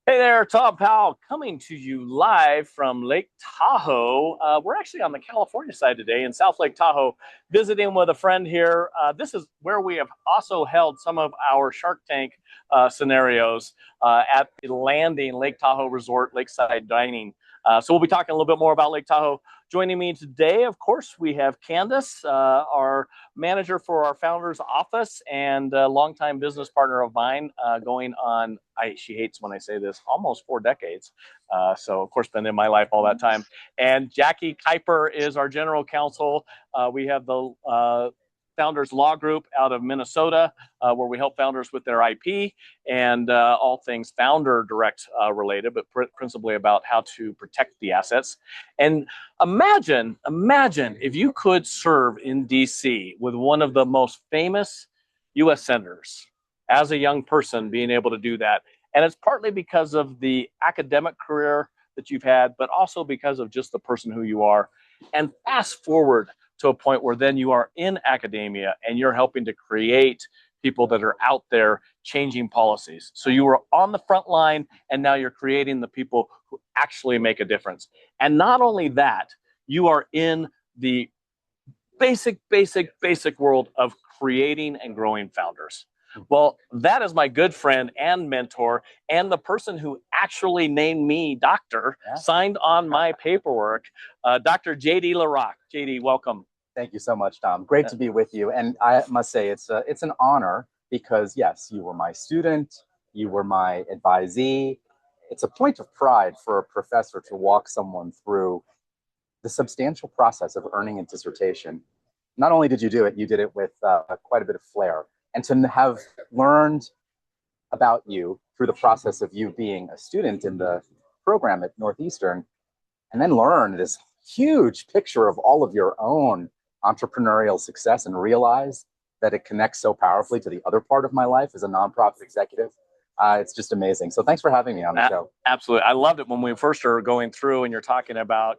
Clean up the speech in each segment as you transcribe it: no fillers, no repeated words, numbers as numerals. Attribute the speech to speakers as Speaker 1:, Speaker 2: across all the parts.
Speaker 1: Hey there, Tom Powell coming to you live from Lake Tahoe. We're actually on the California side today in South Lake Tahoe, visiting with a friend here. This is where we have also held some of our Shark Tank scenarios at the Landing Lake Tahoe Resort Lakeside Dining. So we'll be talking a little bit more about Lake Tahoe. Joining me today, of course, we have Candace, our manager for our founder's office and a longtime business partner of mine, going on, she hates when I say this, almost 4 decades. So, of course, been in my life all that time. And Jackie Kuiper is our general counsel. We have the Founders Law Group out of Minnesota, where we help founders with their IP and all things founder direct related, but principally about how to protect the assets. And imagine if you could serve in DC with one of the most famous US senators as a young person, being able to do that. And it's partly because of the academic career that you've had, but also because of just the person who you are. And fast forward to a point where then you are in academia and you're helping to create people that are out there changing policies. So you were on the front line and now you're creating the people who actually make a difference. And not only that, you are in the basic world of creating and growing founders. Well, that is my good friend and mentor and the person who actually named me doctor, signed on my paperwork, Dr. JD LaRock. JD, welcome.
Speaker 2: Thank you so much, Tom. Great to be with you. And I must say, it's an honor because, yes, you were my student, you were my advisee. It's a point of pride for a professor to walk someone through the substantial process of earning a dissertation. Not only did you did it with quite a bit of flair. And to have learned about you through the process of you being a student in the program at Northeastern, and then learn this huge picture of all of your own entrepreneurial success and realize that it connects so powerfully to the other part of my life as a nonprofit executive. It's just amazing. So thanks for having me on the show.
Speaker 1: Absolutely. I loved it when we first were going through and you're talking about,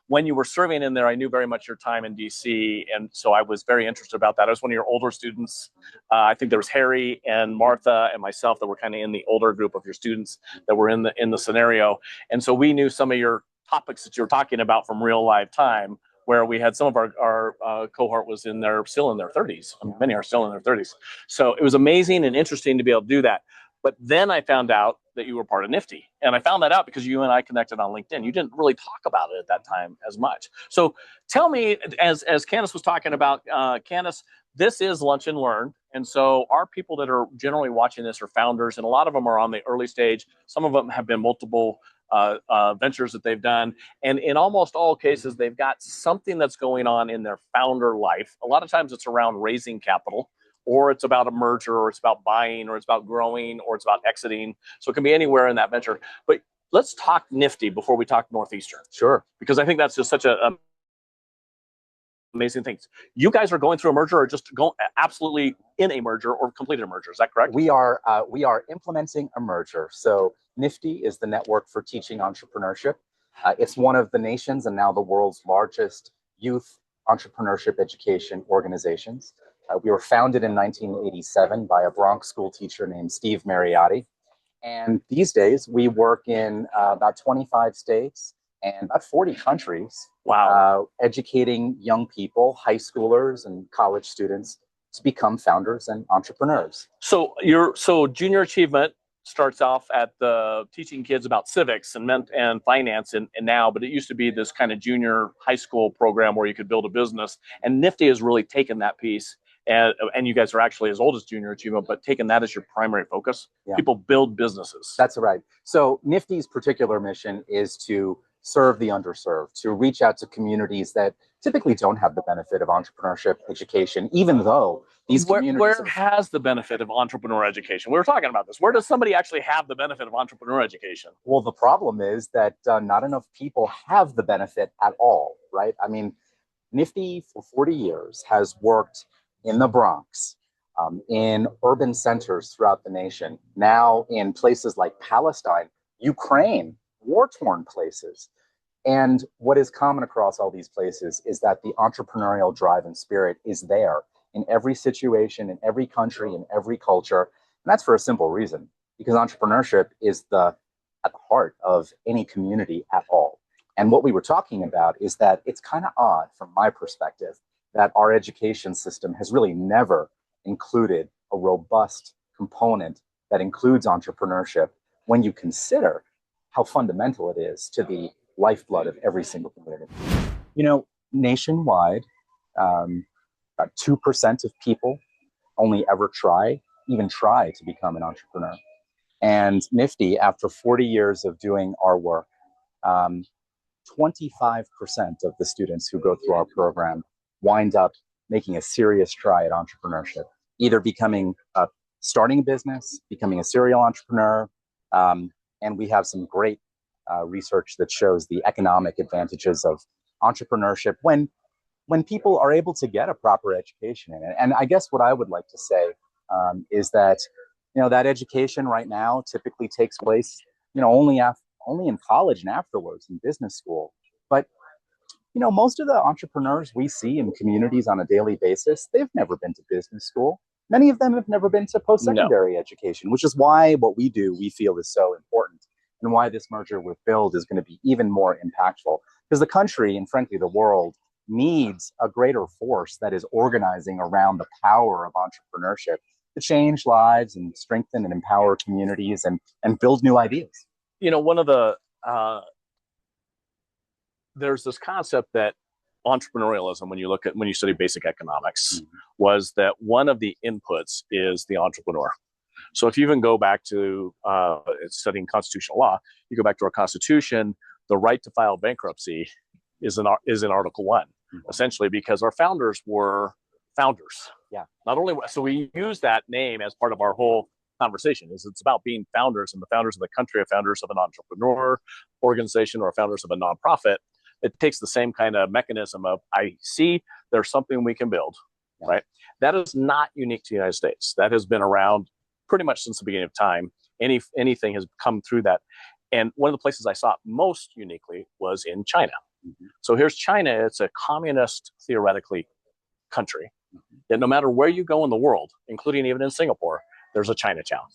Speaker 1: when you were serving in there, I knew very much your time in DC. And so I was very interested about that. I was one of your older students. I think there was Harry and Martha and myself that were kind of in the older group of your students that were in the scenario. And so we knew some of your topics that you were talking about from real live time, where we had some of our cohort was still in their 30s. Many are still in their 30s. So it was amazing and interesting to be able to do that. But then I found out that you were part of Nifty. And I found that out because you and I connected on LinkedIn. You didn't really talk about it at that time as much. So tell me, as Candace was talking about, Candace, this is Lunch and Learn. And so our people that are generally watching this are founders, and a lot of them are on the early stage. Some of them have been multiple ventures that they've done. And in almost all cases, they've got something that's going on in their founder life. A lot of times it's around raising capital, or it's about a merger, or it's about buying, or it's about growing, or it's about exiting. So it can be anywhere in that venture. But let's talk Nifty before we talk Northeastern.
Speaker 2: Sure.
Speaker 1: Because I think that's just such a amazing things. You guys are going through a merger, or just go absolutely in a merger, or completed a merger. Is that correct?
Speaker 2: We are implementing a merger. So Nifty is the network for teaching entrepreneurship. It's one of the nation's and now the world's largest youth entrepreneurship education organizations. We were founded in 1987 by a Bronx school teacher named Steve Mariotti. And these days we work in about 25 states and about 40 countries.
Speaker 1: Wow.
Speaker 2: Educating young people, high schoolers and college students to become founders and entrepreneurs.
Speaker 1: So junior achievement starts off at the teaching kids about civics and finance and now, but it used to be this kind of junior high school program where you could build a business. And Nifty has really taken that piece. And you guys are actually as old as junior achievement, but taking that as your primary focus. Yeah. People build businesses.
Speaker 2: That's right. So Nifty's particular mission is to serve the underserved, to reach out to communities that typically don't have the benefit of entrepreneurship education, even though these communities...
Speaker 1: Where has the benefit of entrepreneur education? We were talking about this. Where does somebody actually have the benefit of entrepreneur education?
Speaker 2: Well, the problem is that not enough people have the benefit at all, right? I mean, Nifty for 40 years has worked in the Bronx, in urban centers throughout the nation, now in places like Palestine, Ukraine, war-torn places. And what is common across all these places is that the entrepreneurial drive and spirit is there in every situation, in every country, in every culture. And that's for a simple reason, because entrepreneurship is the at the heart of any community at all. And what we were talking about is that it's kind of odd from my perspective that our education system has really never included a robust component that includes entrepreneurship when you consider how fundamental it is to the lifeblood of every single community. You know, nationwide, about 2% of people only ever even try to become an entrepreneur. And Nifty, after 40 years of doing our work, 25% of the students who go through our program wind up making a serious try at entrepreneurship, either starting a business, becoming a serial entrepreneur. And we have some great research that shows the economic advantages of entrepreneurship when people are able to get a proper education in it. And I guess what I would like to say is that, that education right now typically takes place, only in college and afterwards in business school. But, most of the entrepreneurs we see in communities on a daily basis, they've never been to business school. Many of them have never been to post-secondary education, which is why what we do, we feel is so important, and why this merger with Build is going to be even more impactful. Because the country, and frankly the world, needs a greater force that is organizing around the power of entrepreneurship to change lives and strengthen and empower communities and build new ideas.
Speaker 1: One of the there's this concept that entrepreneurialism, when you study basic economics, was that one of the inputs is the entrepreneur. So if you even go back to studying constitutional law, you go back to our Constitution, the right to file bankruptcy is in Article 1, essentially, because our founders were founders.
Speaker 2: Yeah.
Speaker 1: Not only so we use that name as part of our whole conversation. It's about being founders, and the founders of the country are founders of an entrepreneur organization or founders of a nonprofit. It takes the same kind of mechanism of, I see there's something we can build, right? That is not unique to the United States. That has been around pretty much since the beginning of time. Anything has come through that. And one of the places I saw it most uniquely was in China. So here's China. It's a communist, theoretically, country. That no matter where you go in the world, including even in Singapore, there's a Chinatown.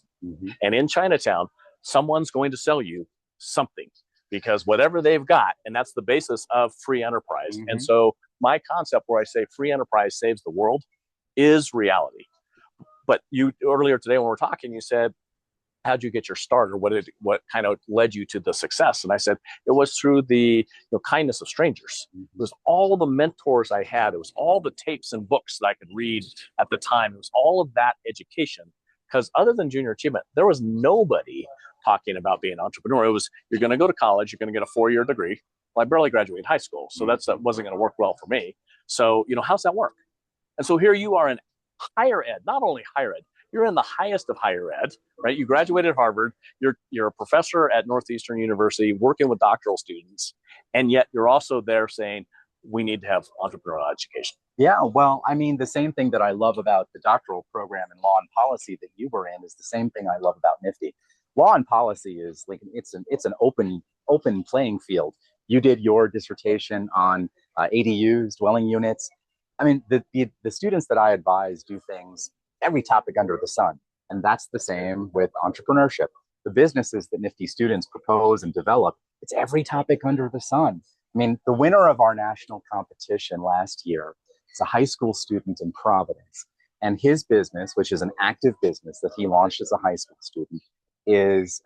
Speaker 1: And in Chinatown, someone's going to sell you something, because whatever they've got, and that's the basis of free enterprise. And so my concept where I say free enterprise saves the world is reality. But you earlier today when we were talking, you said, how'd you get your start, or what kind of led you to the success? And I said, it was through the kindness of strangers. It was all the mentors I had. It was all the tapes and books that I could read at the time. It was all of that education. Because other than junior achievement, there was nobody talking about being an entrepreneur. It was, you're going to go to college, you're going to get a 4-year degree. Well, I barely graduated high school, so that wasn't going to work well for me. So, how's that work? And so here you are in higher ed, not only higher ed, you're in the highest of higher ed, right? You graduated Harvard, you're a professor at Northeastern University working with doctoral students, and yet you're also there saying, we need to have entrepreneurial education.
Speaker 2: Yeah, well, I mean, the same thing that I love about the doctoral program in law and policy that you were in is the same thing I love about Nifty. Law and policy is like it's an open playing field. You did your dissertation on ADUs, dwelling units. I mean, the students that I advise do things every topic under the sun, and that's the same with entrepreneurship. The businesses that Nifty students propose and develop, it's every topic under the sun. I mean, the winner of our national competition last year is a high school student in Providence, and his business, which is an active business that he launched as a high school student, is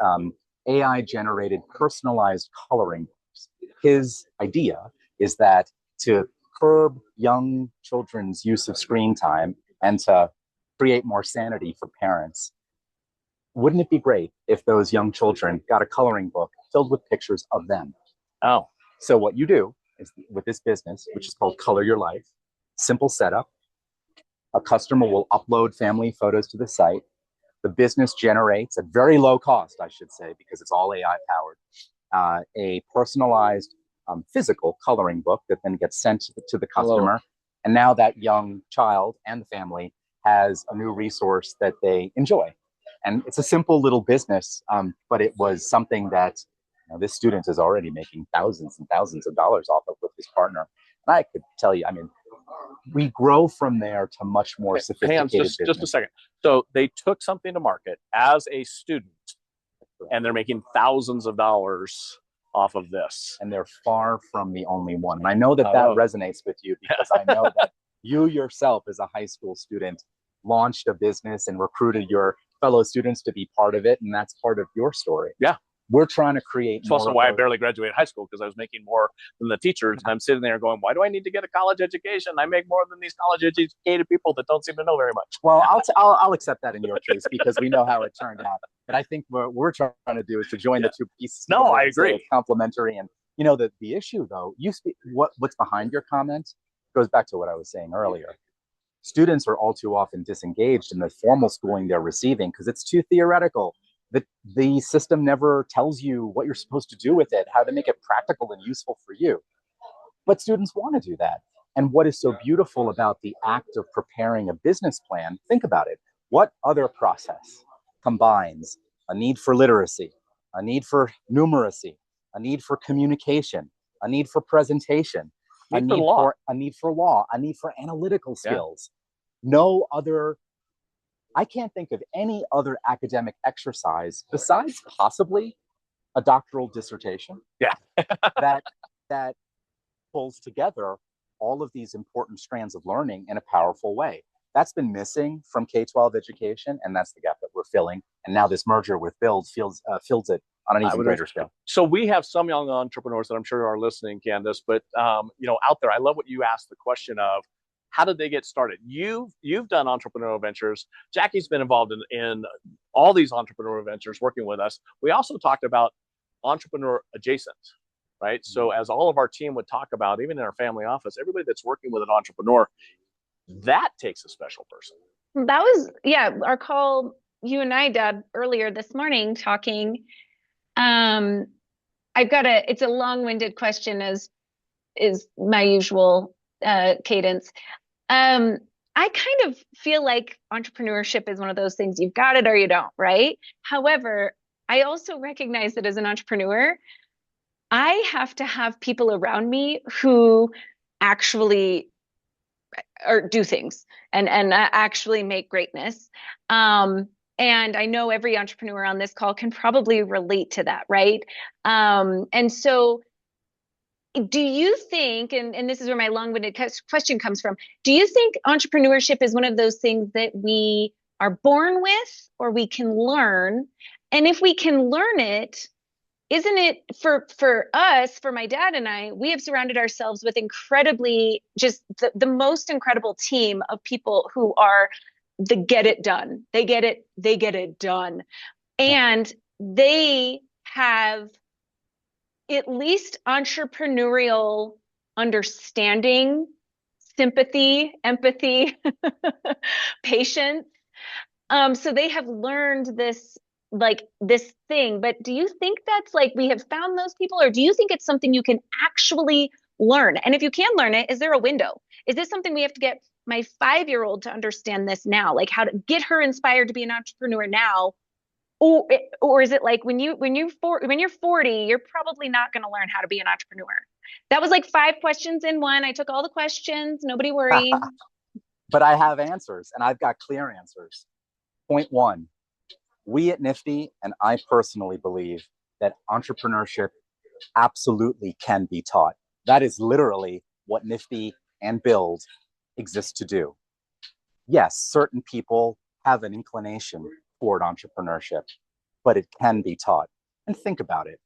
Speaker 2: AI-generated personalized coloring books. His idea is that to curb young children's use of screen time and to create more sanity for parents, wouldn't it be great if those young children got a coloring book filled with pictures of them?
Speaker 1: Oh.
Speaker 2: So what you do is, with this business, which is called Color Your Life, simple setup. A customer will upload family photos to the site. The business generates, at very low cost, I should say, because it's all AI powered, a personalized physical coloring book that then gets sent to the customer. And now that young child and the family has a new resource that they enjoy. And it's a simple little business, but it was something that this student is already making thousands and thousands of dollars off of with his partner. And I could tell you, I mean, we grow from there to much more sophisticated business.
Speaker 1: Just a second. So they took something to market as a student, and they're making thousands of dollars off of this.
Speaker 2: And they're far from the only one. And I know that that resonates with you, because I know that you yourself, as a high school student, launched a business and recruited your fellow students to be part of it. And that's part of your story.
Speaker 1: Yeah.
Speaker 2: We're trying to create
Speaker 1: It's also why I barely graduated high school, because I was making more than the teachers. And I'm sitting there going, why do I need to get a college education? I make more than these college educated people that don't seem to know very much.
Speaker 2: Well, I'll accept that in your case, because we know how it turned out. But I think what we're trying to do is to join the two pieces.
Speaker 1: No, I agree.
Speaker 2: It's complementary. And you know, the issue though, what's behind your comment goes back to what I was saying earlier. Students are all too often disengaged in the formal schooling they're receiving because it's too theoretical. The system never tells you what you're supposed to do with it, how to make it practical and useful for you. But students want to do that. And what is so beautiful about the act of preparing a business plan, think about it. What other process combines a need for literacy, a need for numeracy, a need for communication, a need for presentation, a need for law, a need for analytical skills? No other, I can't think of any other academic exercise besides possibly a doctoral dissertation. that pulls together all of these important strands of learning in a powerful way. That's been missing from K-12 education, and that's the gap that we're filling. And now this merger with Build fills it on an even greater scale.
Speaker 1: So we have some young entrepreneurs that I'm sure are listening, Candace, but out there, I love what you asked the question of, how did they get started? You've done entrepreneurial ventures. Jackie's been involved in all these entrepreneurial ventures working with us. We also talked about entrepreneur adjacent, right? Mm-hmm. So as all of our team would talk about, even in our family office, everybody that's working with an entrepreneur, that takes a special person.
Speaker 3: That was, our call you and I did earlier this morning talking. It's a long-winded question, as is my usual cadence. I kind of feel like entrepreneurship is one of those things, you've got it or you don't, right? However, I also recognize that as an entrepreneur, I have to have people around me who actually do things and actually make greatness. And I know every entrepreneur on this call can probably relate to that, right? And so do you think, and this is where my long-winded question comes from, do you think entrepreneurship is one of those things that we are born with or we can learn? And if we can learn it, isn't it for us, for my dad and I, we have surrounded ourselves with incredibly, just the most incredible team of people who are the get it done. They get it done. And they have at least entrepreneurial understanding, sympathy, empathy, patience. So they have learned this thing. But do you think that's like we have found those people, or do you think it's something you can actually learn? And if you can learn it, is there a window? Is this something we have to get my 5-year-old to understand this now? Like how to get her inspired to be an entrepreneur now? Or is it like when you're 40, you're probably not going to learn how to be an entrepreneur? That was like 5 questions in one. I took all the questions. Nobody worry.
Speaker 2: But I have answers, and I've got clear answers. Point 1, we at Nifty, and I personally believe that entrepreneurship absolutely can be taught. That is literally what Nifty and Build exist to do. Yes, certain people have an inclination toward entrepreneurship, but it can be taught. And think about it.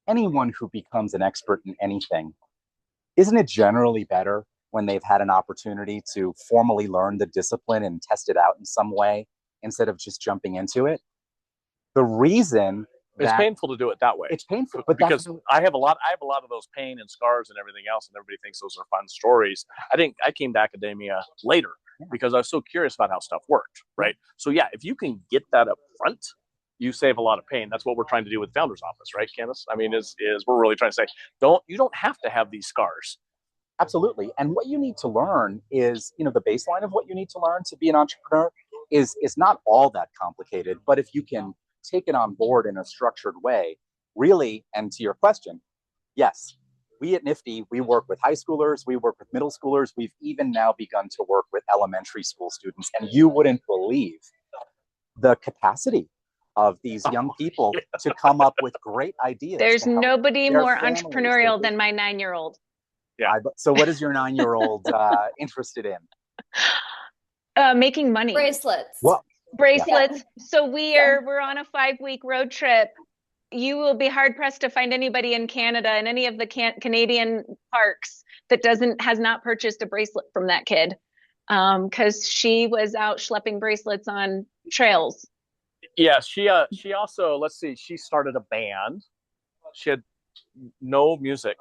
Speaker 2: Anyone who becomes an expert in anything, isn't it generally better when they've had an opportunity to formally learn the discipline and test it out in some way instead of just jumping into it? The reason
Speaker 1: it's painful to do it that way.
Speaker 2: It's painful,
Speaker 1: but because I have a lot of those pain and scars and everything else, and everybody thinks those are fun stories. I came to academia later. Because I was so curious about how stuff worked, right? So yeah, if you can get that up front, you save a lot of pain. That's what we're trying to do with Founders Office, right, Candace? I mean, is we're really trying to say, you don't have to have these scars.
Speaker 2: Absolutely. And what you need to learn is, the baseline of what you need to learn to be an entrepreneur is not all that complicated. But if you can take it on board in a structured way, really, and to your question, yes. We at Nifty, we work with high schoolers, we work with middle schoolers, we've even now begun to work with elementary school students. And you wouldn't believe the capacity of these young people to come up with great ideas.
Speaker 3: There's nobody more
Speaker 2: families,
Speaker 3: entrepreneurial than my 9-year-old.
Speaker 1: Yeah.
Speaker 2: So what is your 9-year-old interested in?
Speaker 3: Making money.
Speaker 4: Bracelets.
Speaker 2: Well,
Speaker 3: Bracelets.
Speaker 4: Yeah.
Speaker 3: So we're on a 5-week road trip. You will be hard pressed to find anybody in Canada in any of the Canadian parks that has not purchased a bracelet from that kid, because she was out schlepping bracelets on trails.
Speaker 1: Yeah, she also, let's see, she started a band. She had no music.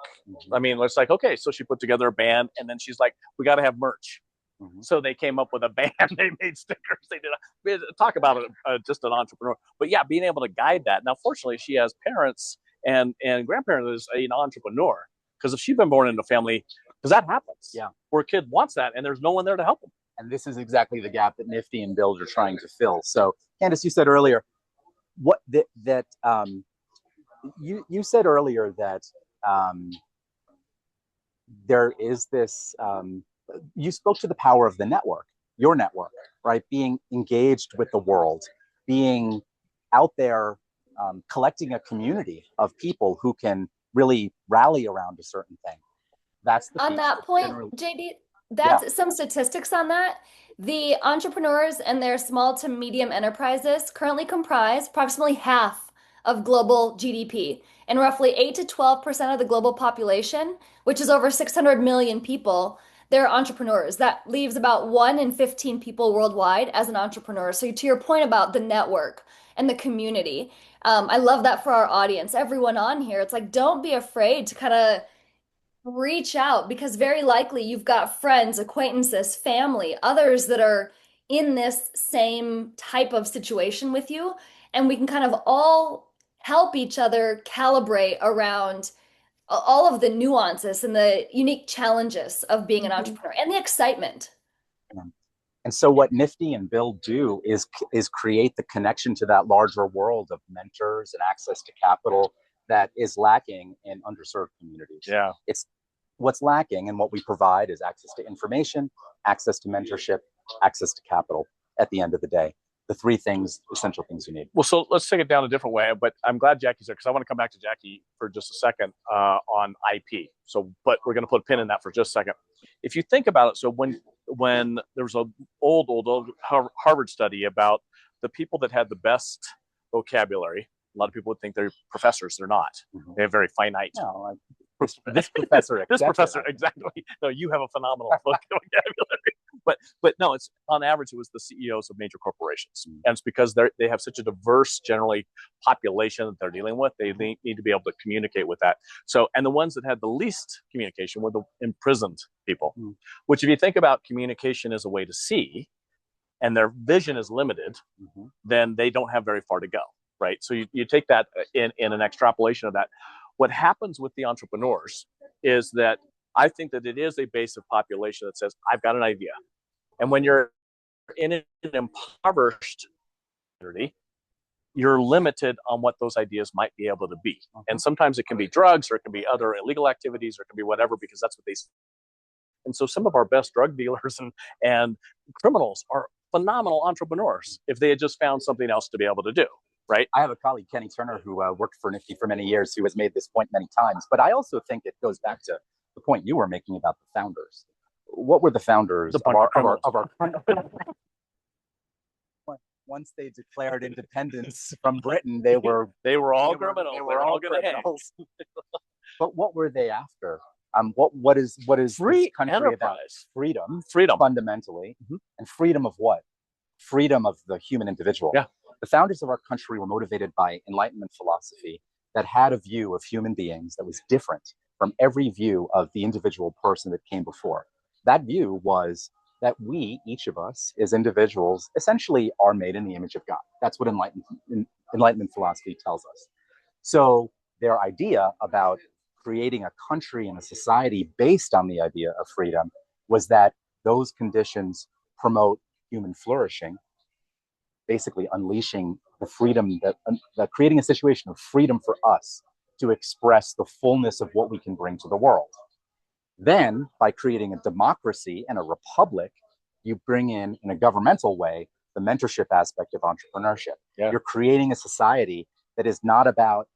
Speaker 1: I mean, it's like, okay, so she put together a band, and then she's like, we got to have merch. Mm-hmm. So they came up with a band. They made stickers. They did talk about it, just an entrepreneur. But yeah, being able to guide that. Now, fortunately, she has parents and grandparents as an entrepreneur. Because if she'd been born into a family, because that happens, where a kid wants that, and there's no one there to help them.
Speaker 2: And this is exactly the gap that Nifty and Build are trying to fill. So, Candace, you said earlier, you said earlier that there is this. You spoke to the power of the network, your network, right? Being engaged with the world, being out there, collecting a community of people who can really rally around a certain thing. That's the
Speaker 4: on that point, JD. That's some statistics on that. The entrepreneurs and their small to medium enterprises currently comprise approximately half of global GDP, and roughly 8 to 12% of the global population, which is over 600 million people. They're entrepreneurs. That leaves about 1 in 15 people worldwide as an entrepreneur. So to your point about the network and the community, I love that for our audience. Everyone on here, it's like, don't be afraid to kind of reach out, because very likely you've got friends, acquaintances, family, others that are in this same type of situation with you. And we can kind of all help each other calibrate around all of the nuances and the unique challenges of being an entrepreneur and the excitement.
Speaker 2: And so what Nifty and Build do is create the connection to that larger world of mentors and access to capital that is lacking in underserved communities.
Speaker 1: Yeah.
Speaker 2: It's what's lacking, and what we provide is access to information, access to mentorship, access to capital at the end of the day. The three essential things you need.
Speaker 1: Well, so let's take it down a different way, but I'm glad Jackie's there because I want to come back to Jackie for just a second on IP. But we're going to put a pin in that for just a second. If you think about it, so when there was an old Harvard study about the people that had the best vocabulary, a lot of people would think they're professors. They're not. Mm-hmm. They have very finite.
Speaker 2: No, this professor.
Speaker 1: This professor, exactly. No, you have a phenomenal vocabulary. But no, it's on average, it was the CEOs of major corporations. Mm-hmm. And it's because they have such a diverse, generally, population that they're dealing with. They need to be able to communicate with that. So, and the ones that had the least communication were the imprisoned people, which if you think about communication as a way to see, and their vision is limited, then they don't have very far to go, right? So you take that in an extrapolation of that. What happens with the entrepreneurs is that I think that it is a base of population that says, I've got an idea. And when you're in an impoverished community, you're limited on what those ideas might be able to be. And sometimes it can be drugs, or it can be other illegal activities, or it can be whatever, because that's what they see. And so some of our best drug dealers and criminals are phenomenal entrepreneurs if they had just found something else to be able to do. Right.
Speaker 2: I have a colleague, Kenny Turner, who worked for Nifty for many years, who has made this point many times. But I also think it goes back to the point you were making about the founders. What were the founders of our once they declared independence from Britain, they were
Speaker 1: all criminals. They were all criminals.
Speaker 2: But what were they after? What is
Speaker 1: free
Speaker 2: this country
Speaker 1: enterprise?
Speaker 2: About?
Speaker 1: Freedom,
Speaker 2: fundamentally, and freedom of what? Freedom of the human individual.
Speaker 1: Yeah.
Speaker 2: The founders of our country were motivated by Enlightenment philosophy that had a view of human beings that was different from every view of the individual person that came before. That view was that we, each of us, as individuals, essentially are made in the image of God. That's what Enlightenment philosophy tells us. So their idea about creating a country and a society based on the idea of freedom was that those conditions promote human flourishing, basically unleashing the freedom that creating a situation of freedom for us to express the fullness of what we can bring to the world. Then, by creating a democracy and a republic, you bring in a governmental way, the mentorship aspect of entrepreneurship.
Speaker 1: Yeah.
Speaker 2: You're creating a society that is not about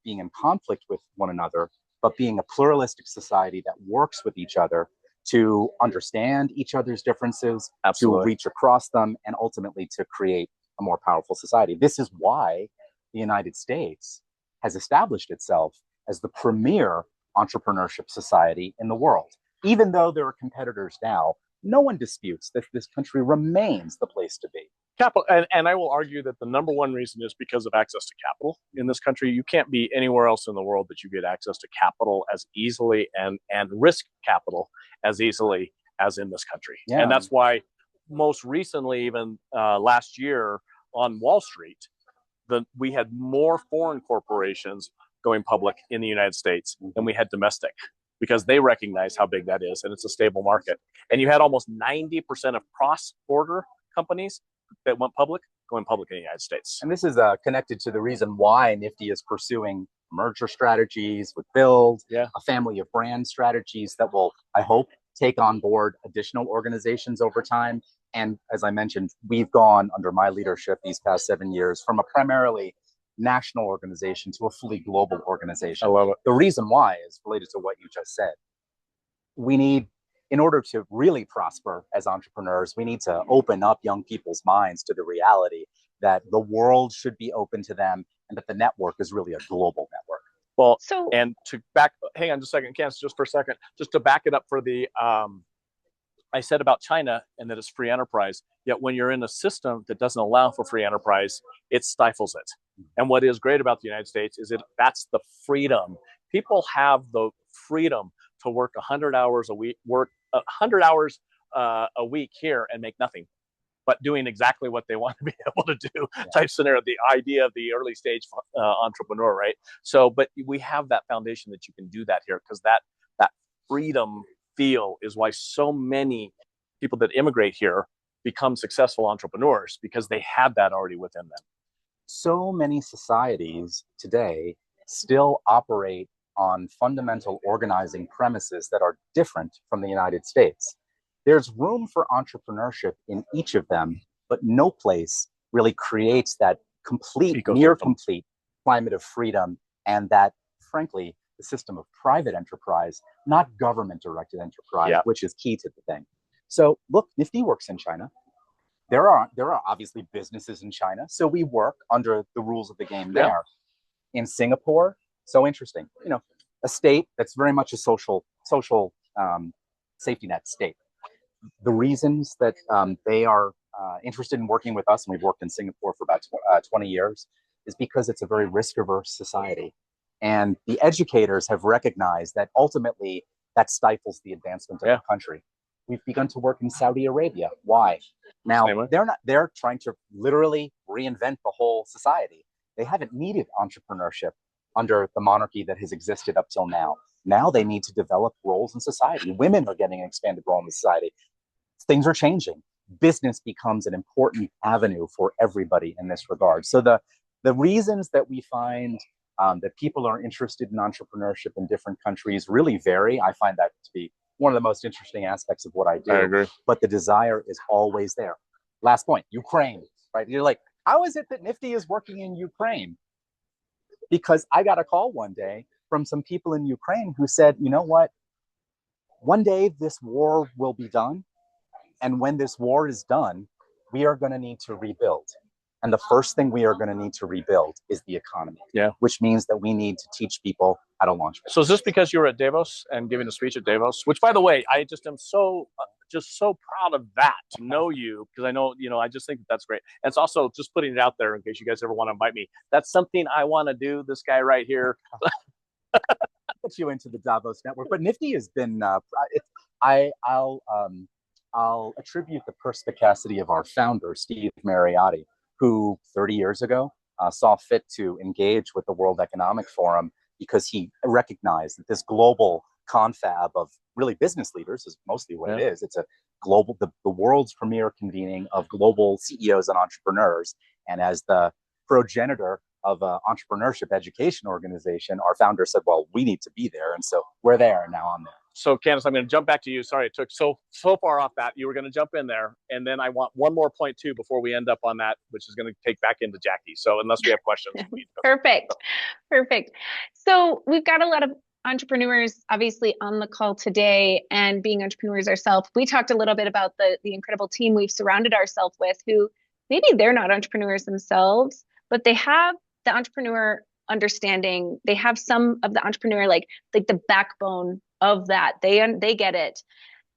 Speaker 2: being in conflict with one another, but being a pluralistic society that works with each other to understand each other's differences,
Speaker 1: Absolutely.
Speaker 2: to reach across them, and ultimately to create a more powerful society. This is why the United States has established itself as the premier entrepreneurship society in the world. Even though there are competitors now, no one disputes that this country remains the place to be.
Speaker 1: Capital, and I will argue that the number one reason is because of access to capital in this country. You can't be anywhere else in the world that you get access to capital as easily and risk capital as easily as in this country.
Speaker 2: Yeah.
Speaker 1: And that's why most recently, even last year on Wall Street, we had more foreign corporations going public in the United States than we had domestic, because they recognize how big that is, and it's a stable market. And you had almost 90% of cross-border companies that went public going public in the United States.
Speaker 2: And this is connected to the reason why Nifty is pursuing merger strategies with Build, a family of brand strategies that will, I hope, take on board additional organizations over time. And as I mentioned, we've gone under my leadership these past 7 years from a primarily national organization to a fully global organization.
Speaker 1: I love it.
Speaker 2: The reason why is related to what you just said. We need, in order to really prosper as entrepreneurs, we need to open up young people's minds to the reality that the world should be open to them and that the network is really a global network.
Speaker 1: Well, and to hang on just a second, Candace, just for a second, just to back it up for the, I said about China and that it's free enterprise, yet when you're in a system that doesn't allow for free enterprise, it stifles it. And what is great about the United States is that's the freedom. People have the freedom to work 100 hours a week, work 100 hours a week here and make nothing, but doing exactly what they want to be able to do, type scenario, the idea of the early stage entrepreneur, right? So, but we have that foundation that you can do that here, because that freedom feel is why so many people that immigrate here become successful entrepreneurs, because they have that already within them.
Speaker 2: So many societies today still operate on fundamental organizing premises that are different from the United States. There's room for entrepreneurship in each of them, but no place really creates that complete, near complete climate of freedom, and that, frankly, the system of private enterprise, not government-directed enterprise, which is key to the thing. So look, Nifty works in China. There are obviously businesses in China, so we work under the rules of the game there. In Singapore, so interesting, a state that's very much a social safety net state. The reasons that they are interested in working with us, and we've worked in Singapore for about 20 years, is because it's a very risk-averse society. And the educators have recognized that ultimately that stifles the advancement of the country. We've begun to work in Saudi Arabia. Why? Now, they're trying to literally reinvent the whole society. They haven't needed entrepreneurship under the monarchy that has existed up till now. Now they need to develop roles in society. Women are getting an expanded role in society. Things are changing. Business becomes an important avenue for everybody in this regard. So the reasons that we find that people are interested in entrepreneurship in different countries really vary. I find that to be one of the most interesting aspects of what I do.
Speaker 1: I agree.
Speaker 2: But the desire is always there. Last point, Ukraine, right? You're like, how is it that Nifty is working in Ukraine? Because I got a call one day from some people in Ukraine who said, you know what? One day this war will be done. And when this war is done, we are going to need to rebuild. And the first thing we are going to need to rebuild is the economy, which means that we need to teach people how to launch business.
Speaker 1: So is this because you were at Davos and giving a speech at Davos? Which, by the way, I just am so proud of that, to know you, because I know, I just think that's great. And it's also just putting it out there in case you guys ever want to invite me. That's something I want to do, this guy right here.
Speaker 2: Put you into the Davos network. But Nifty has been, I'll attribute the perspicacity of our founder, Steve Mariotti, who 30 years ago saw fit to engage with the World Economic Forum because he recognized that this global confab of really business leaders is mostly what it is. It's a global, the world's premier convening of global CEOs and entrepreneurs. And as the progenitor of an entrepreneurship education organization, our founder said, well, we need to be there. And so we're there, and now I'm there.
Speaker 1: So Candace, I'm going to jump back to you. Sorry, it took so far off that. You were going to jump in there, and then I want one more point too before we end up on that, which is going to take back into Jackie. So unless we have questions, please.
Speaker 3: Perfect. Perfect. So we've got a lot of entrepreneurs obviously on the call today, and being entrepreneurs ourselves, we talked a little bit about the incredible team we've surrounded ourselves with, who maybe they're not entrepreneurs themselves, but they have the entrepreneur understanding. They have some of the entrepreneur, like the backbone of that. They get it.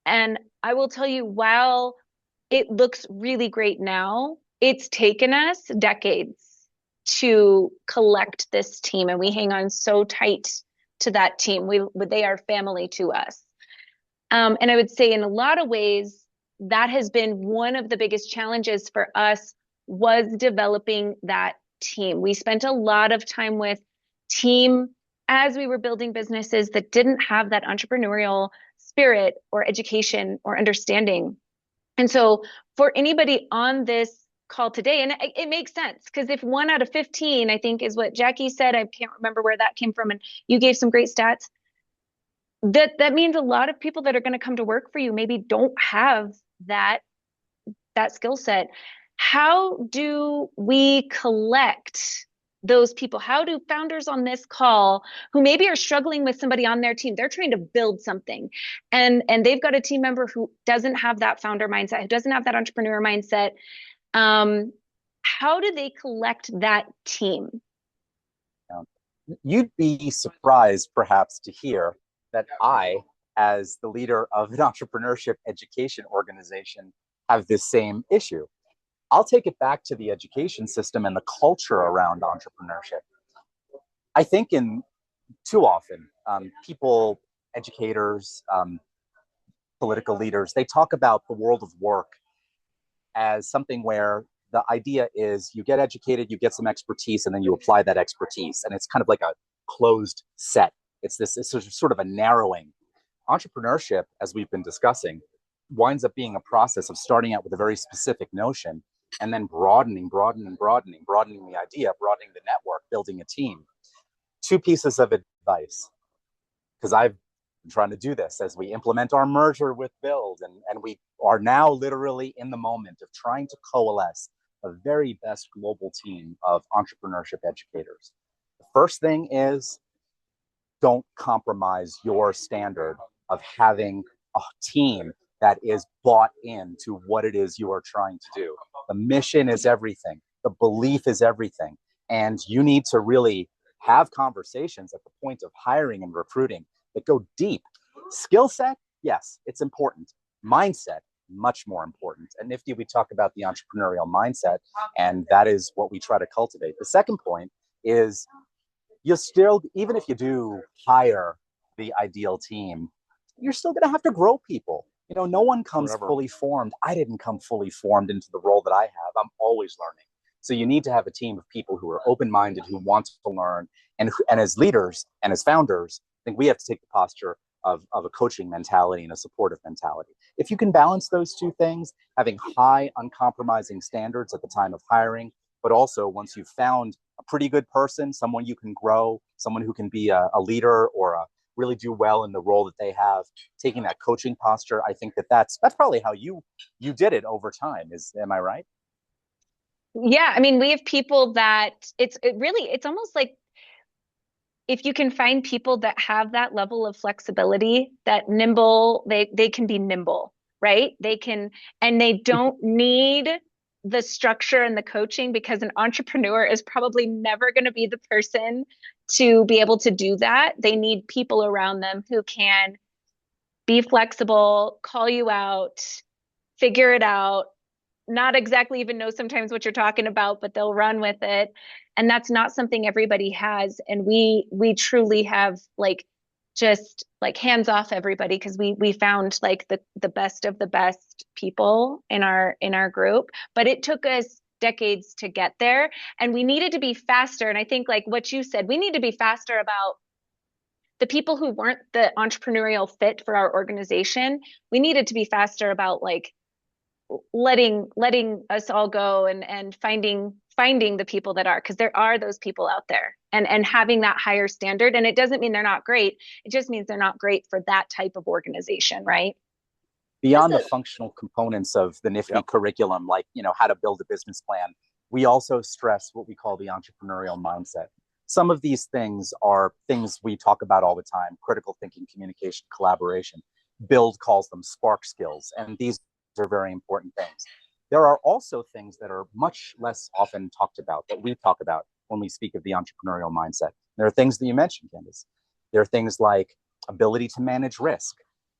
Speaker 3: And I will tell you, while it looks really great now, it's taken us decades to collect this team, and we hang on so tight to that team. They are family to us. And I would say in a lot of ways, that has been one of the biggest challenges for us, was developing that team. We spent a lot of time with team as we were building businesses that didn't have that entrepreneurial spirit or education or understanding. And so for anybody on this call today, and it makes sense, because if 1 out of 15, I think, is what Jackie said, I can't remember where that came from, and you gave some great stats, that means a lot of people that are going to come to work for you maybe don't have that skill set. How do we collect those people? How do founders on this call, who maybe are struggling with somebody on their team, they're trying to build something, and they've got a team member who doesn't have that founder mindset, who doesn't have that entrepreneur mindset, how do they collect that team?
Speaker 2: You'd be surprised perhaps to hear that I, as the leader of an entrepreneurship education organization, have this same issue. I'll take it back to the education system and the culture around entrepreneurship. I think too often, people, educators, political leaders, they talk about the world of work as something where the idea is you get educated, you get some expertise, and then you apply that expertise. And it's kind of like a closed set. It's sort of a narrowing. Entrepreneurship, as we've been discussing, winds up being a process of starting out with a very specific notion and then broadening the idea, broadening the network, building a team. 2 pieces of advice, because I've been trying to do this as we implement our merger with Build, and we are now literally in the moment of trying to coalesce the very best global team of entrepreneurship educators. The first thing is, don't compromise your standard of having a team that is bought into what it is you are trying to do. The mission is everything. The belief is everything. And you need to really have conversations at the point of hiring and recruiting that go deep. Skill set, yes, it's important. Mindset, much more important. At Nifty, we talk about the entrepreneurial mindset, and that is what we try to cultivate. The second point is, you still, even if you do hire the ideal team, you're still going to have to grow people. No one comes fully formed. I didn't come fully formed into the role that I have. I'm always learning. So you need to have a team of people who are open-minded, who want to learn, and as leaders and as founders, I think we have to take the posture of a coaching mentality and a supportive mentality. If you can balance those 2 things, having high, uncompromising standards at the time of hiring, but also once you've found a pretty good person, someone you can grow, someone who can be a leader or really do well in the role that they have, taking that coaching posture, I think that's probably how you did it over time. Am I right?
Speaker 3: Yeah, I mean, we have people that it's almost like, if you can find people that have that level of flexibility, that nimble, they can be nimble, right? And they don't need the structure and the coaching, because an entrepreneur is probably never going to be the person to be able to do that. They need people around them who can be flexible, call you out, figure it out, not exactly even know sometimes what you're talking about, but they'll run with it. And that's not something everybody has. And we truly have just hands off everybody, because we found the best of the best people in our group. But it took us decades to get there, and we needed to be faster. And I think, like what you said, we need to be faster about the people who weren't the entrepreneurial fit for our organization. We needed to be faster about letting us all go and finding finding the people that are, because there are those people out there, and having that higher standard. And it doesn't mean they're not great. It just means they're not great for that type of organization, right?
Speaker 2: Beyond the functional components of the NIFTY curriculum, like, how to build a business plan, we also stress what we call the entrepreneurial mindset. Some of these things are things we talk about all the time: critical thinking, communication, collaboration. Build calls them spark skills, and these are very important things. There are also things that are much less often talked about, that we talk about when we speak of the entrepreneurial mindset. There are things that you mentioned, Candace. There are things like ability to manage risk,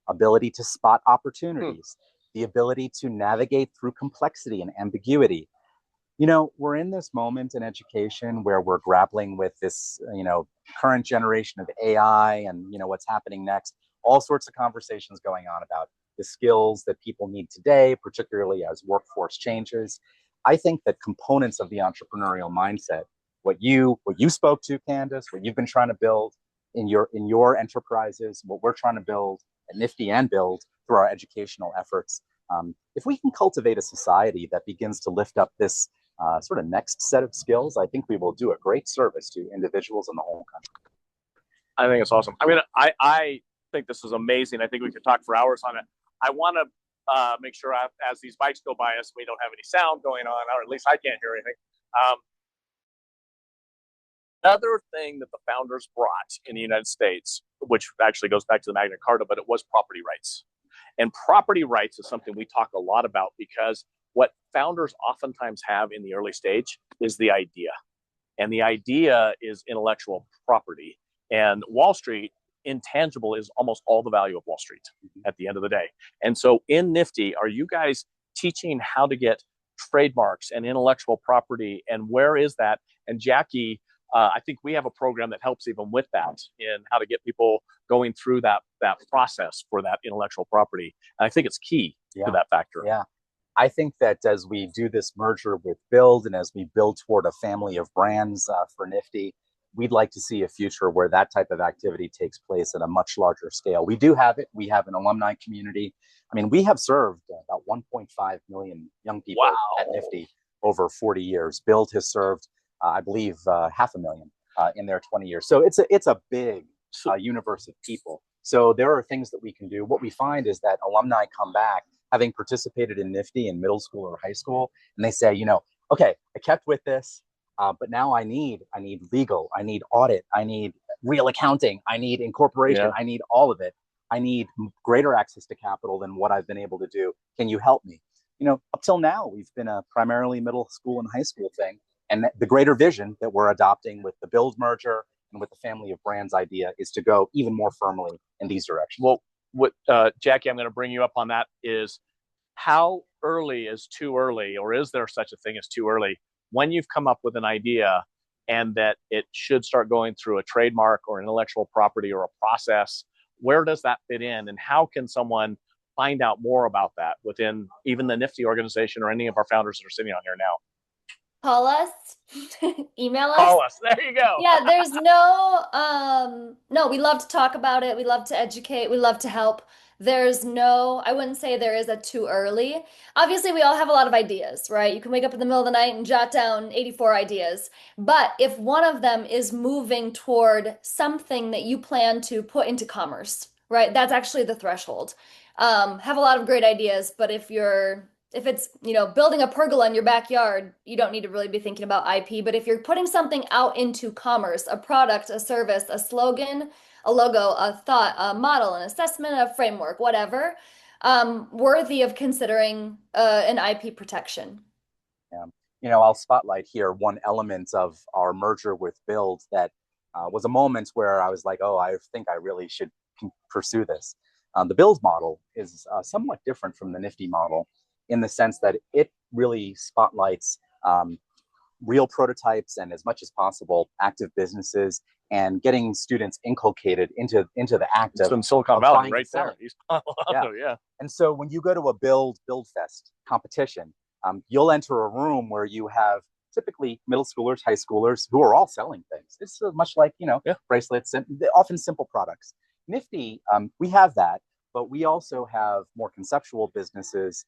Speaker 2: ability to spot opportunities, the ability to navigate through complexity and ambiguity. We're in this moment in education where we're grappling with this, current generation of AI and, what's happening next. All sorts of conversations going on about the skills that people need today, particularly as workforce changes. I think that components of the entrepreneurial mindset, what you spoke to, Candace, what you've been trying to build in your enterprises, what we're trying to build at NIFTY and build through our educational efforts. If we can cultivate a society that begins to lift up this sort of next set of skills, I think we will do a great service to individuals in the whole country.
Speaker 1: I think it's awesome. I mean, I think this is amazing. I think we could talk for hours on it. I want to make sure as these bikes go by us, we don't have any sound going on, or at least I can't hear anything. Another thing that the founders brought in the United States, which actually goes back to the Magna Carta, but it was property rights. And property rights is something we talk a lot about, because what founders oftentimes have in the early stage is the idea. And the idea is intellectual property. And Wall Street, intangible, is almost all the value of Wall Street at the end of the day. And so in NIFTY, are you guys teaching how to get trademarks and intellectual property, and where is that? And Jackie, I think we have a program that helps even with that, in how to get people going through that process for that intellectual property. And I think it's key to that factor.
Speaker 2: Yeah. I think that as we do this merger with Build, and as we build toward a family of brands for NIFTY, we'd like to see a future where that type of activity takes place at a much larger scale. We do have it. We have an alumni community. I mean, we have served about 1.5 million young people at NIFTY over 40 years. Build has served, I believe, 500,000 in their 20 years. So it's a big universe of people. So there are things that we can do. What we find is that alumni come back having participated in NIFTY in middle school or high school, and they say, okay, I kept with this, but now I need legal, I need audit, I need real accounting, I need incorporation, I need all of it. I need greater access to capital than what I've been able to do. Can you help me? Up till now, we've been a primarily middle school and high school thing. And the greater vision that we're adopting with the Build merger and with the family of brands idea is to go even more firmly in these directions.
Speaker 1: Well, what Jackie, I'm going to bring you up on that, is how early is too early, or is there such a thing as too early, when you've come up with an idea and that it should start going through a trademark or intellectual property or a process? Where does that fit in, and how can someone find out more about that within even the NIFTY organization or any of our founders that are sitting on here now?
Speaker 4: Call us, email us.
Speaker 1: Call us. There you go.
Speaker 4: Yeah, there's no, we love to talk about it. We love to educate. We love to help. I wouldn't say there is a too early. Obviously, we all have a lot of ideas, right? You can wake up in the middle of the night and jot down 84 ideas. But if one of them is moving toward something that you plan to put into commerce, right? That's actually the threshold. Have a lot of great ideas, but if it's, building a pergola in your backyard, you don't need to really be thinking about IP. But if you're putting something out into commerce, a product, a service, a slogan, a logo, a thought, a model, an assessment, a framework, whatever, worthy of considering an IP protection.
Speaker 2: Yeah. I'll spotlight here one element of our merger with Build that was a moment where I was like, oh, I think I really should pursue this. The Build model is somewhat different from the NIFTY model, in the sense that it really spotlights real prototypes and, as much as possible, active businesses, and getting students inculcated into the act of
Speaker 1: Silicon Valley, right there.
Speaker 2: Yeah. And so when you go to a Build Fest competition, you'll enter a room where you have typically middle schoolers, high schoolers, who are all selling things. It's much like, bracelets, and often simple products. NIFTY, we have that, but we also have more conceptual businesses.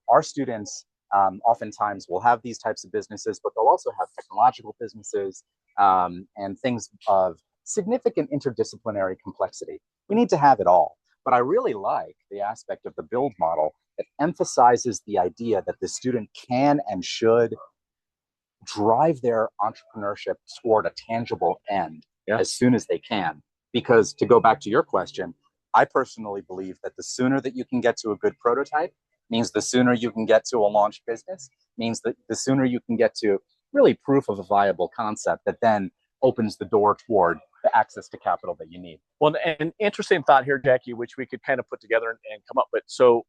Speaker 2: Our students oftentimes will have these types of businesses, but they'll also have technological businesses and things of significant interdisciplinary complexity. We need to have it all. But I really like the aspect of the build model that emphasizes the idea that the student can and should drive their entrepreneurship toward a tangible end as soon as they can. Because to go back to your question, I personally believe that the sooner that you can get to a good prototype means the sooner you can get to a launch business, means that the sooner you can get to really proof of a viable concept that then opens the door toward the access to capital that you need.
Speaker 1: Well, an interesting thought here, Jackie, which we could kind of put together and come up with. So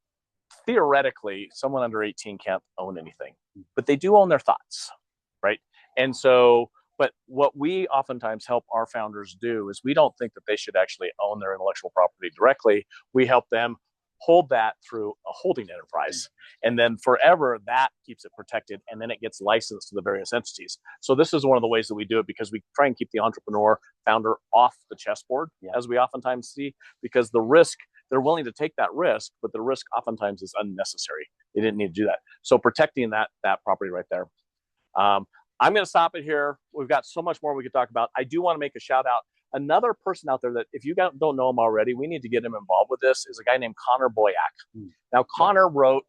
Speaker 1: theoretically, someone under 18 can't own anything, but they do own their thoughts, right? And so, but what we oftentimes help our founders do is we don't think that they should actually own their intellectual property directly. We help them hold that through a holding enterprise. And then forever that keeps it protected, and then it gets licensed to the various entities. So this is one of the ways that we do it, because we try and keep the entrepreneur founder off the chessboard, as we oftentimes see, because the risk, they're willing to take that risk, but the risk oftentimes is unnecessary. They didn't need to do that. So protecting that property right there. I'm going to stop it here. We've got so much more we could talk about. I do want to make a shout out. Another person out there that if you don't know him already, we need to get him involved with this, is a guy named Connor Boyack. Now, Connor wrote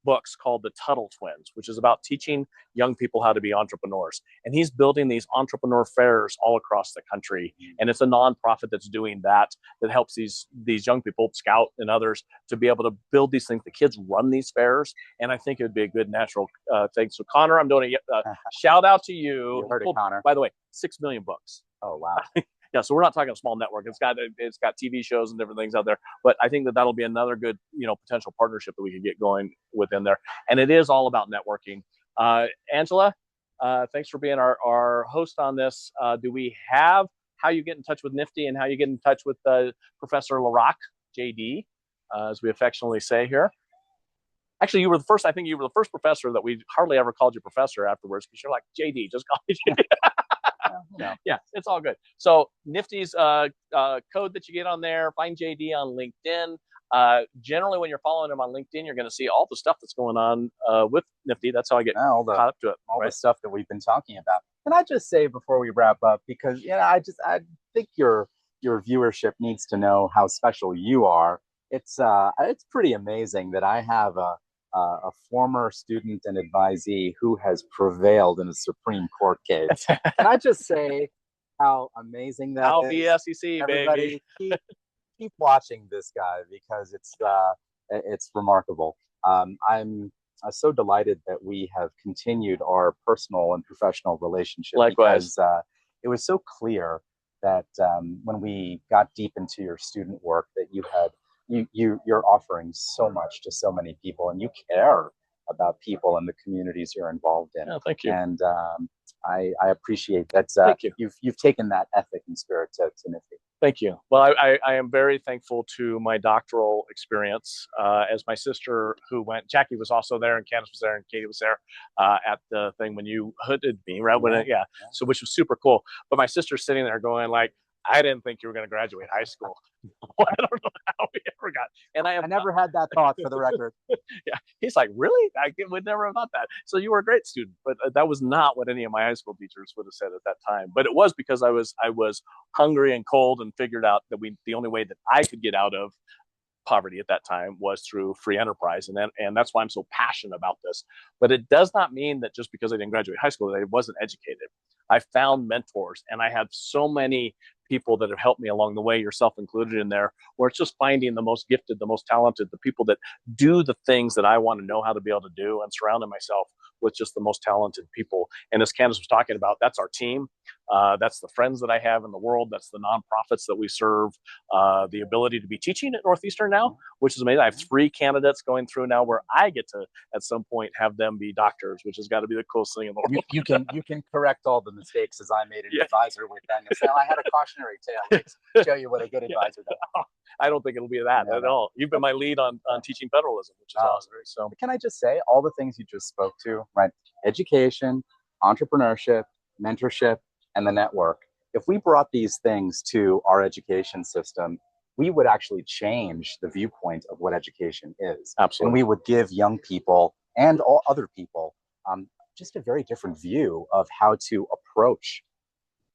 Speaker 1: books called The Tuttle Twins, which is about teaching young people how to be entrepreneurs. And he's building these entrepreneur fairs all across the country. And it's a nonprofit that's doing that helps these young people, Scout and others, to be able to build these things. The kids run these fairs. And I think it would be a good natural thing. So Connor, I'm doing a shout out to you.
Speaker 2: You heard it, Connor.
Speaker 1: By the way, 6 million books.
Speaker 2: Oh, wow.
Speaker 1: Yeah, so we're not talking a small network. It's got TV shows and different things out there. But I think that'll be another good, potential partnership that we could get going within there. And it is all about networking. Angela, thanks for being our host on this. Do we have how you get in touch with Nifty and how you get in touch with Professor LaRock, JD, as we affectionately say here? Actually, I think you were the first professor that we hardly ever called you professor afterwards, because you're like, JD, just call me JD. Yeah, it's all good. So Nifty's code that you get on there, find JD on LinkedIn. Generally, when you're following him on LinkedIn, you're going to see all the stuff that's going on with Nifty. That's how I get caught up to it.
Speaker 2: All the stuff that we've been talking about. Can I just say before we wrap up, because I think your viewership needs to know how special you are. It's pretty amazing that I have a former student and advisee who has prevailed in a Supreme Court case. Can I just say how amazing that
Speaker 1: I'll
Speaker 2: is?
Speaker 1: be SEC,
Speaker 2: Everybody,
Speaker 1: baby.
Speaker 2: keep watching this guy, because it's remarkable. I'm so delighted that we have continued our personal and professional relationship.
Speaker 1: Likewise.
Speaker 2: Because it was so clear that when we got deep into your student work, that you're offering so much to so many people, and you care about people and the communities you're involved in.
Speaker 1: Oh, thank you.
Speaker 2: And I appreciate that.
Speaker 1: Thank you.
Speaker 2: You've taken that ethic and spirit to Nifty.
Speaker 1: Thank you. Well, I am very thankful to my doctoral experience, as my sister Jackie was also there, and Candace was there, and Katie was there at the thing when you hooded me, right? So which was super cool. But my sister's sitting there going like, I didn't think you were going to graduate high school. I don't know how we ever got. And I never
Speaker 2: had that thought, for the record.
Speaker 1: Yeah, he's like, really? I would never have thought that. So you were a great student, but that was not what any of my high school teachers would have said at that time. But it was because I was hungry and cold, and figured out that the only way that I could get out of poverty at that time was through free enterprise, and that's why I'm so passionate about this. But it does not mean that just because I didn't graduate high school that I wasn't educated. I found mentors, and I had so many people that have helped me along the way, yourself included in there, where it's just finding the most gifted, the most talented, the people that do the things that I want to know how to be able to do, and surrounding myself with just the most talented people. And as Candace was talking about, that's our team. That's the friends that I have in the world. That's the nonprofits that we serve. The ability to be teaching at Northeastern now, which is amazing. I have 3 candidates going through now where I get to, at some point, have them be doctors, which has got to be the coolest thing in the world.
Speaker 2: You can correct all the mistakes, as I made an advisor with Daniel. So I had a cautionary tale to show you what a good advisor does.
Speaker 1: I don't think it'll be that at all. You've been my lead on teaching federalism, which is awesome. So
Speaker 2: can I just say, all the things you just spoke to, right? Education, entrepreneurship, mentorship, and the network. If we brought these things to our education system, we would actually change the viewpoint of what education is.
Speaker 1: Absolutely.
Speaker 2: And we would give young people and all other people just a very different view of how to approach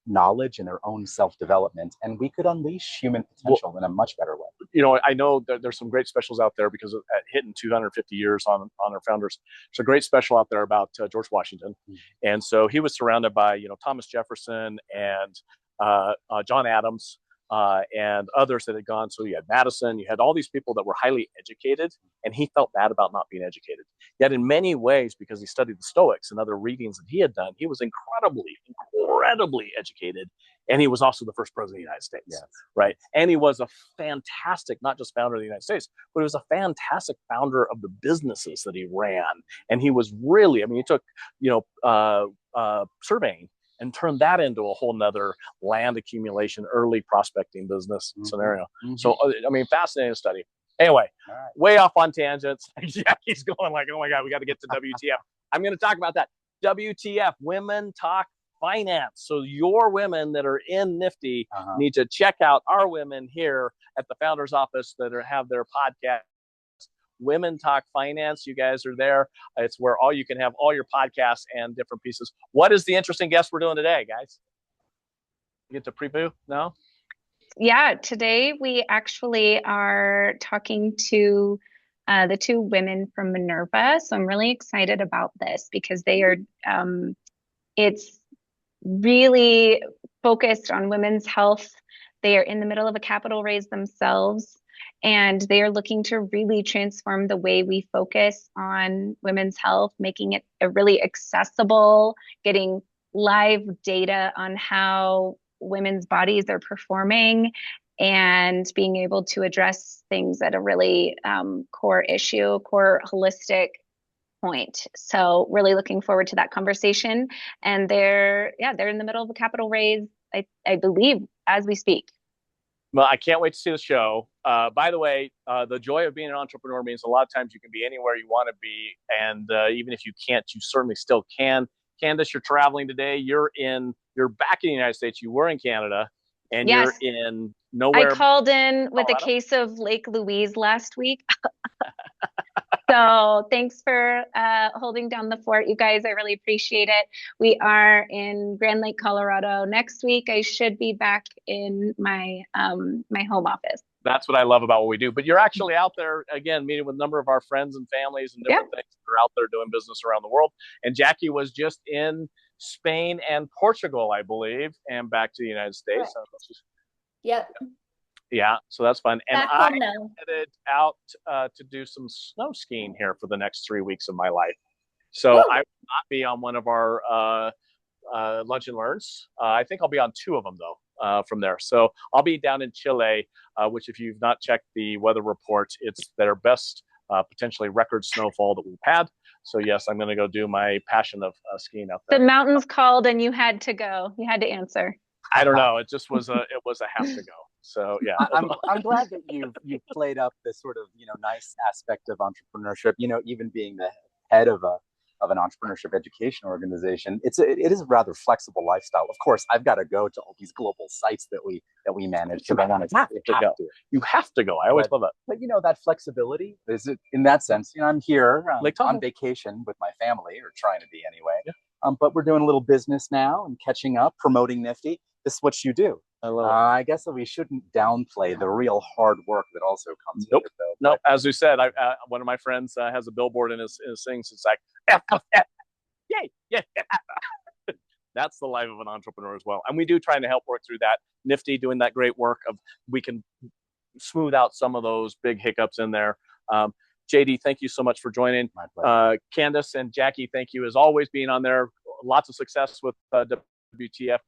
Speaker 2: knowledge and their own self-development, and we could unleash human potential in a much better way.
Speaker 1: You know, I know that there's some great specials out there because at hitting 250 years on our founders. There's a great special out there about George Washington, and so he was surrounded by Thomas Jefferson and John Adams and others that had gone. So you had Madison, you had all these people that were highly educated, and he felt bad about not being educated. Yet in many ways, because he studied the Stoics and other readings that he had done, he was incredibly educated. And he was also the first president of the United States,
Speaker 2: Yes.
Speaker 1: right? And he was a fantastic, not just founder of the United States, but he was a fantastic founder of the businesses that he ran. And he was really, I mean, he took, surveying and turned that into a whole nother land accumulation, early prospecting business scenario. So, I mean, fascinating study. Anyway, way off on tangents. Jackie's going like, oh my God, we got to get to WTF. I'm going to talk about that. WTF, Women Talk Finance. So your women that are in Nifty need to check out our women here at the Founders Office that have their podcast. Women Talk Finance. You guys are there. It's where you can have all your podcasts and different pieces. What is the interesting guest we're doing today, guys? You get to preview? No?
Speaker 3: Yeah, today we actually are talking to the two women from Minerva. So I'm really excited about this because they are, it's really focused on women's health. They are in the middle of a capital raise themselves, and they are looking to really transform the way we focus on women's health, making it a really accessible, getting live data on how women's bodies are performing, and being able to address things at a really core issue, core holistic point. So really looking forward to that conversation. And they're in the middle of a capital raise, I believe, as we speak.
Speaker 1: Well, I can't wait to see the show. By the way, the joy of being an entrepreneur means a lot of times you can be anywhere you want to be. And even if you can't, you certainly still can. Candace, you're traveling today. You're back in the United States. You were in Canada, and
Speaker 3: Yes.
Speaker 1: You're in nowhere.
Speaker 3: I called in with
Speaker 1: Colorado?
Speaker 3: a case of Lake Louise last week. So thanks for holding down the fort, you guys. I really appreciate it. We are in Grand Lake, Colorado. Next week, I should be back in my my home office.
Speaker 1: That's what I love about what we do. But you're actually out there, again, meeting with a number of our friends and families and different things that are out there doing business around the world. And Jackie was just in Spain and Portugal, I believe, and back to the United States.
Speaker 4: Yep.
Speaker 1: Yeah, so that's fun. And
Speaker 4: Back
Speaker 1: I
Speaker 4: home now.
Speaker 1: headed out to do some snow skiing here for the next 3 weeks of my life. So I will not be on one of our lunch and learns. I think I'll be on 2 of them, though, from there. So I'll be down in Chile, which if you've not checked the weather report, it's their best potentially record snowfall that we've had. So yes, I'm going to go do my passion of skiing out there.
Speaker 3: The mountains called and you had to go. You had to answer.
Speaker 1: I don't know. It just was a have to go. So yeah,
Speaker 2: I'm glad that you've played up this sort of nice aspect of entrepreneurship. Even being the head of an entrepreneurship education organization, it is a rather flexible lifestyle. Of course, I've got to go to all these global sites that we manage because I want to go.
Speaker 1: You have to go. I always love that.
Speaker 2: But that flexibility is in that sense. I'm here
Speaker 1: on
Speaker 2: vacation with my family, or trying to be anyway. Yeah. But we're doing a little business now and catching up, promoting Nifty. This is what you do.
Speaker 1: I love it.
Speaker 2: I guess that we shouldn't downplay the real hard work that also comes with it, though.
Speaker 1: Nope. As we said, one of my friends has a billboard in his things. It's like, yay, yeah. That's the life of an entrepreneur as well. And we do try to help work through that. Nifty doing that great work of we can smooth out some of those big hiccups in there. JD, thank you so much for joining.
Speaker 2: My pleasure.
Speaker 1: Candace and Jackie, thank you as always being on there. Lots of success with WTF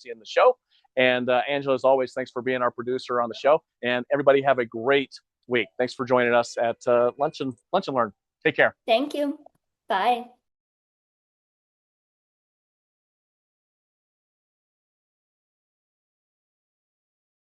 Speaker 1: in the show. And Angela, as always, thanks for being our producer on the show. And everybody have a great week. Thanks for joining us at Lunch and Learn. Take care.
Speaker 4: Thank you. Bye.